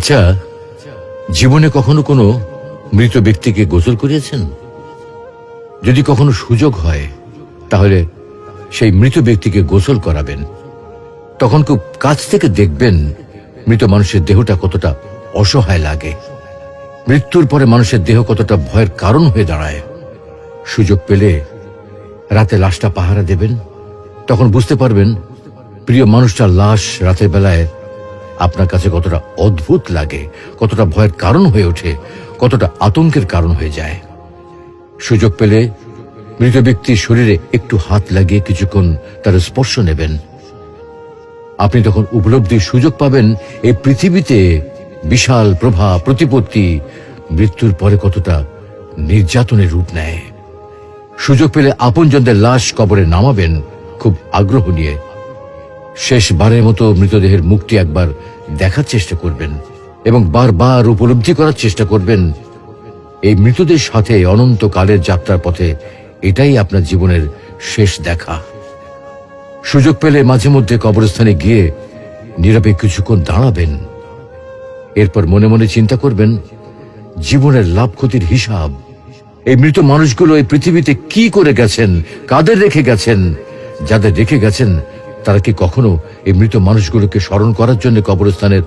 আচ্ছা, জীবনে কখনো কোনো মৃত ব্যক্তিকে গোসল করিয়েছেন? যদি কখনো সুযোগ হয় তাহলে সেই মৃত ব্যক্তিকে গোসল করাবেন। তখন খুব কাছ থেকে দেখবেন মৃত মানুষের দেহটা কতটা অসহায় লাগে, মৃত্যুর পরে মানুষের দেহ কতটা ভয়ের কারণ হয়ে দাঁড়ায়। সুযোগ পেলে রাতে লাশটা পাহারা দেবেন, তখন বুঝতে পারবেন প্রিয় মানুষটার লাশ রাতের বেলায় আপনার কাছে কতটা অদ্ভুত লাগে, কতটা ভয়ের কারণ হয়ে ওঠে, কতটা আতঙ্কের কারণ হয়ে যায়। সুযোগ পেলে মৃত ব্যক্তির শরীরে একটু হাত লাগিয়ে কিছুক্ষণ তার স্পর্শ নেবেন। আপনি তখন উপলব্ধির সুযোগ পাবেন এই পৃথিবীতে বিশাল প্রভা প্রতিপত্তি মৃত্যুর পরে কতটা নির্যাতনের রূপ নেয়। সুযোগ পেলে আপনজনদের লাশ কবরে নামাবেন খুব আগ্রহ নিয়ে। শেষবারের মতো মৃতদেহের মুখটি একবার দেখার চেষ্টা করবেন এবং বারবার উপলব্ধি করার চেষ্টা করবেন এই মৃতদের সাথে অনন্তকালের যাত্রার পথে এটাই আপনার জীবনের শেষ দেখা। সুযোগ পেলে মাঝে মধ্যে কবরস্থানে গিয়ে নীরবে কিছুক্ষণ দাঁড়াবেন। এরপর মনে মনে চিন্তা করবেন জীবনের লাভ ক্ষতির হিসাব। এই মৃত মানুষগুলো এই পৃথিবীতে কি করে গেছেন, কাদের রেখে গেছেন। যাদের রেখে গেছেন তারা কি কখনো এই মৃত মানুষগুলোকে স্মরণ করার জন্য কবরস্থানের